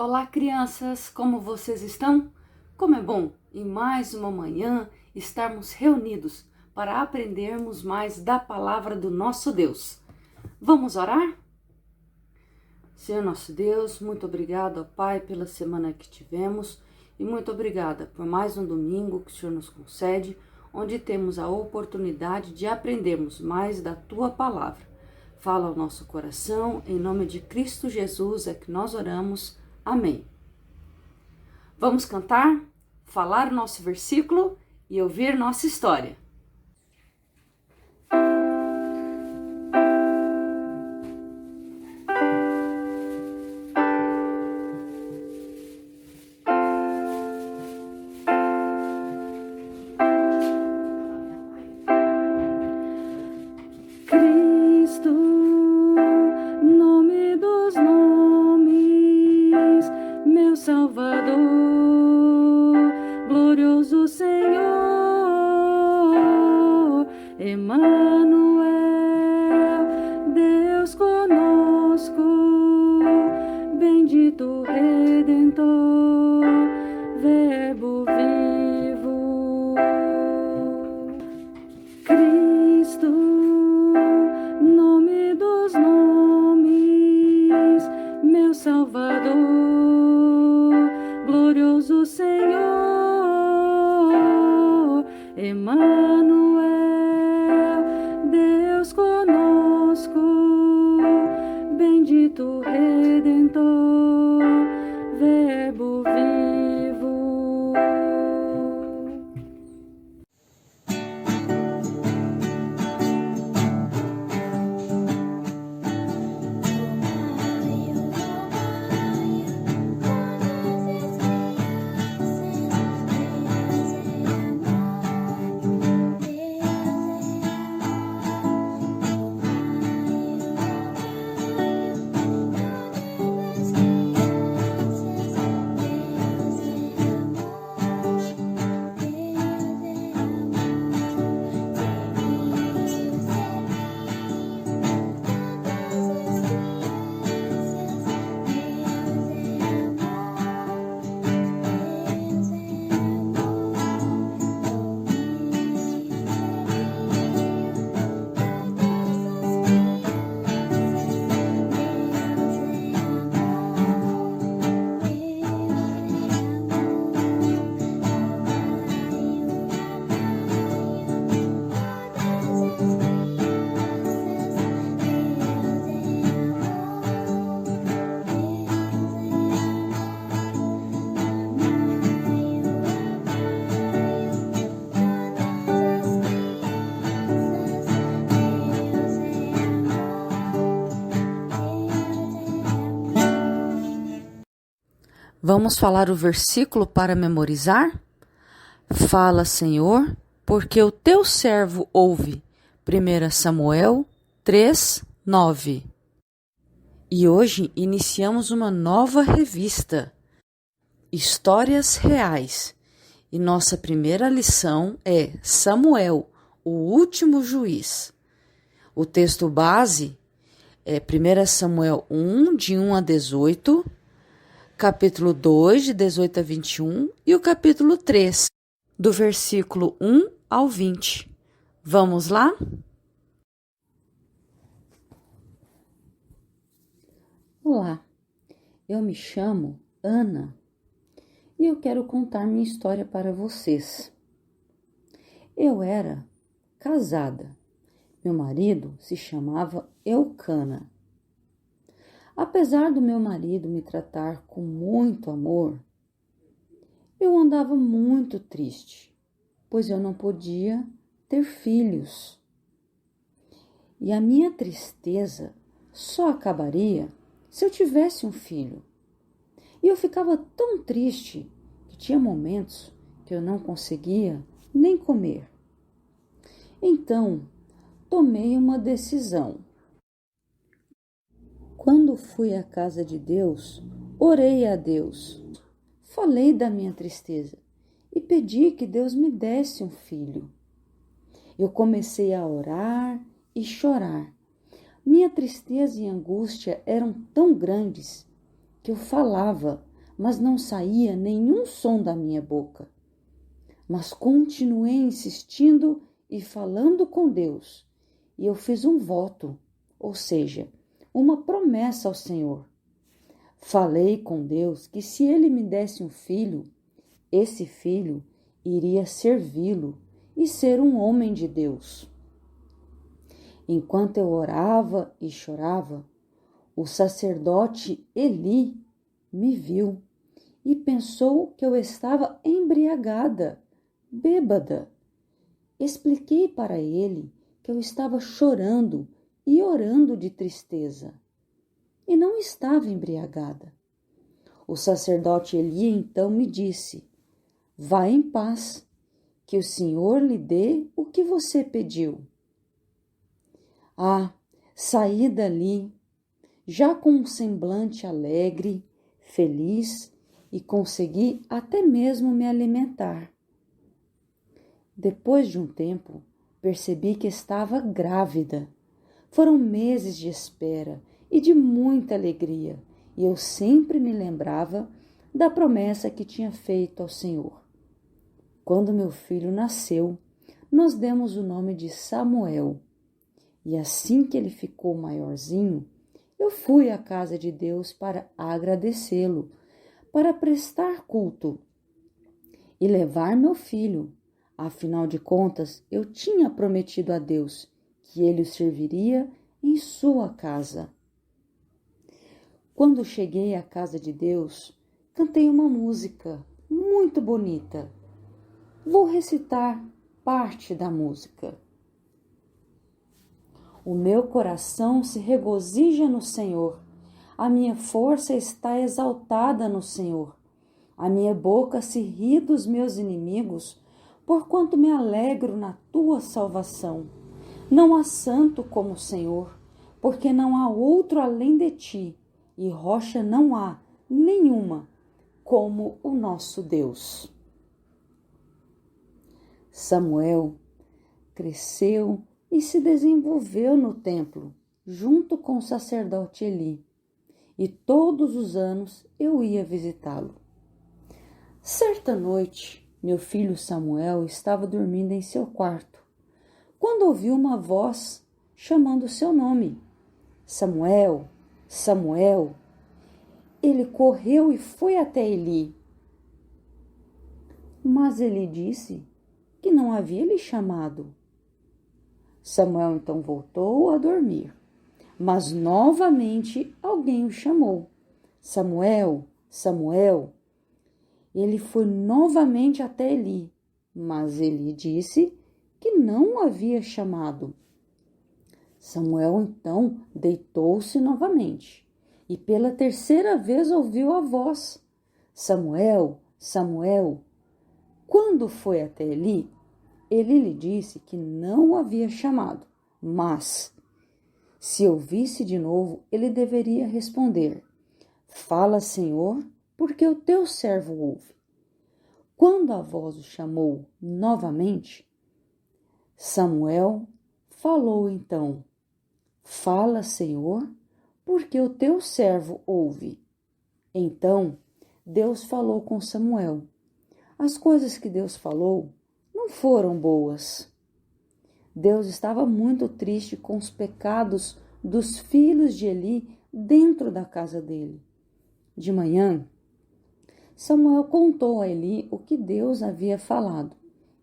Olá, crianças, como vocês estão? Como é bom em mais uma manhã estarmos reunidos para aprendermos mais da palavra do nosso Deus. Vamos orar? Senhor nosso Deus, muito obrigado, ó Pai, pela semana que tivemos e muito obrigada por mais um domingo que o Senhor nos concede, onde temos a oportunidade de aprendermos mais da Tua palavra. Fala ao nosso coração, em nome de Cristo Jesus é que nós oramos. Amém. Vamos cantar, falar nosso versículo e ouvir nossa história. Cristo, nome dos nomes, meu Salvador, glorioso Senhor, Emanuel, Deus conosco, bendito Redentor, Verbo vivo. Cristo, nome dos nomes, meu Salvador, glorioso Senhor, Emanuel, Deus conosco, bendito Redentor, Verbo vivo. Vamos falar o versículo para memorizar? Fala, Senhor, porque o teu servo ouve. 1 Samuel 3, 9. E hoje iniciamos uma nova revista, Histórias Reais. E nossa primeira lição é Samuel, o último juiz. O texto base é 1 Samuel 1, de 1 a 18, capítulo 2, de 18 a 21, e o capítulo 3, do versículo 1 ao 20. Vamos lá? Olá, eu me chamo Ana e eu quero contar minha história para vocês. Eu era casada. Meu marido se chamava Eucana. Apesar do meu marido me tratar com muito amor, eu andava muito triste, pois eu não podia ter filhos. E a minha tristeza só acabaria se eu tivesse um filho. E eu ficava tão triste que tinha momentos que eu não conseguia nem comer. Então, tomei uma decisão. Quando fui à casa de Deus, orei a Deus, falei da minha tristeza e pedi que Deus me desse um filho. Eu comecei a orar e chorar. Minha tristeza e angústia eram tão grandes que eu falava mas não saía nenhum som da minha boca. Mas continuei insistindo e falando com Deus, e eu fiz um voto, ou seja, uma promessa ao Senhor. Falei com Deus que se Ele me desse um filho, esse filho iria servi-lo e ser um homem de Deus. Enquanto eu orava e chorava, o sacerdote Eli me viu e pensou que eu estava embriagada, bêbada. Expliquei para ele que eu estava chorando e orando de tristeza, e não estava embriagada. O sacerdote Eli então me disse: vá em paz, que o Senhor lhe dê o que você pediu. Saí dali, já com um semblante alegre, feliz, e consegui até mesmo me alimentar. Depois de um tempo, percebi que estava grávida. Foram meses de espera e de muita alegria, e eu sempre me lembrava da promessa que tinha feito ao Senhor. Quando meu filho nasceu, nós demos o nome de Samuel, e assim que ele ficou maiorzinho, eu fui à casa de Deus para agradecê-lo, para prestar culto e levar meu filho. Afinal de contas, eu tinha prometido a Deus que ele o serviria em sua casa. Quando cheguei à casa de Deus, cantei uma música muito bonita. Vou recitar parte da música. O meu coração se regozija no Senhor, a minha força está exaltada no Senhor. A minha boca se ri dos meus inimigos, porquanto me alegro na tua salvação. Não há santo como o Senhor, porque não há outro além de ti, e rocha não há nenhuma como o nosso Deus. Samuel cresceu e se desenvolveu no templo, junto com o sacerdote Eli, e todos os anos eu ia visitá-lo. Certa noite, meu filho Samuel estava dormindo em seu quarto, quando ouviu uma voz chamando seu nome. Samuel, Samuel. Ele correu e foi até Eli. Mas Eli disse que não havia lhe chamado. Samuel então voltou a dormir, mas novamente alguém o chamou. Samuel, Samuel. Ele foi novamente até Eli, mas Eli disse que não o havia chamado. Samuel então deitou-se novamente e pela terceira vez ouviu a voz: Samuel, Samuel. Quando foi até Eli, ele lhe disse que não o havia chamado, mas, se ouvisse de novo, ele deveria responder: fala, Senhor, porque o teu servo ouve. Quando a voz o chamou novamente, Samuel falou então: fala, Senhor, porque o teu servo ouve. Então, Deus falou com Samuel. As coisas que Deus falou não foram boas. Deus estava muito triste com os pecados dos filhos de Eli dentro da casa dele. De manhã, Samuel contou a Eli o que Deus havia falado,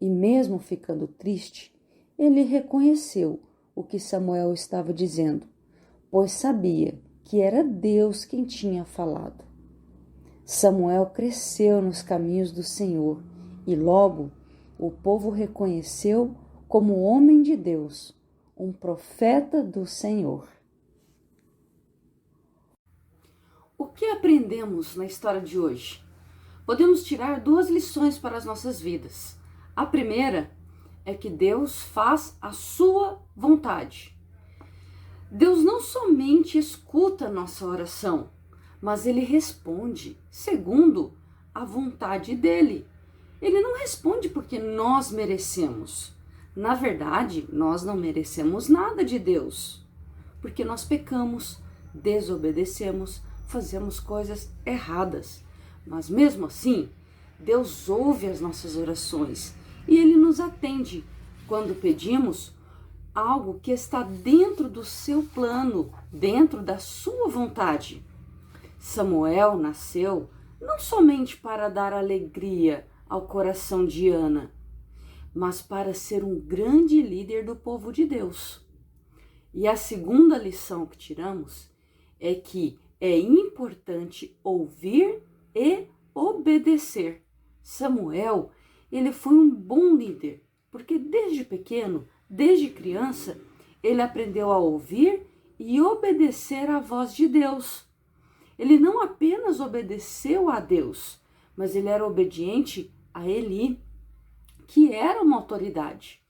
e mesmo ficando triste, ele reconheceu o que Samuel estava dizendo, pois sabia que era Deus quem tinha falado. Samuel cresceu nos caminhos do Senhor, e logo o povo reconheceu como homem de Deus, um profeta do Senhor. O que aprendemos na história de hoje? Podemos tirar 2 lições para as nossas vidas. A primeira é que Deus faz a sua vontade. Deus não somente escuta a nossa oração, mas Ele responde segundo a vontade dEle. Ele não responde porque nós merecemos. Na verdade, nós não merecemos nada de Deus, porque nós pecamos, desobedecemos, fazemos coisas erradas. Mas mesmo assim, Deus ouve as nossas orações e Ele nos atende quando pedimos algo que está dentro do seu plano, dentro da sua vontade. Samuel nasceu não somente para dar alegria ao coração de Ana, mas para ser um grande líder do povo de Deus. E a segunda lição que tiramos é que é importante ouvir e obedecer. Samuel, ele foi um bom líder, porque desde pequeno, desde criança, ele aprendeu a ouvir e obedecer à voz de Deus. Ele não apenas obedeceu a Deus, mas ele era obediente a Eli, que era uma autoridade.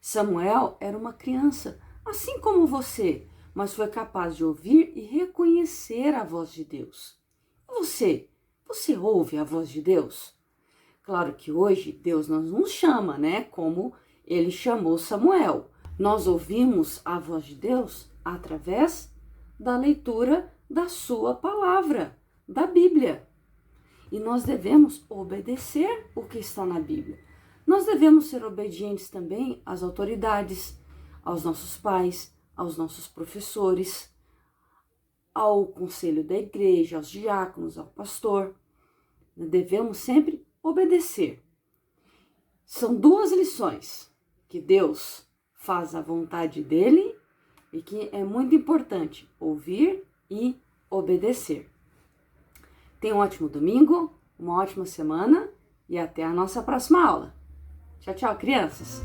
Samuel era uma criança, assim como você, mas foi capaz de ouvir e reconhecer a voz de Deus. Você ouve a voz de Deus? Claro que hoje Deus nos chama, né? Como ele chamou Samuel. Nós ouvimos a voz de Deus através da leitura da sua palavra, da Bíblia. E nós devemos obedecer o que está na Bíblia. Nós devemos ser obedientes também às autoridades, aos nossos pais, aos nossos professores, ao conselho da igreja, aos diáconos, ao pastor. Devemos sempre obedecer. São duas lições, que Deus faz a vontade dele e que é muito importante ouvir e obedecer. Tenha um ótimo domingo, uma ótima semana e até a nossa próxima aula. Tchau, tchau, crianças!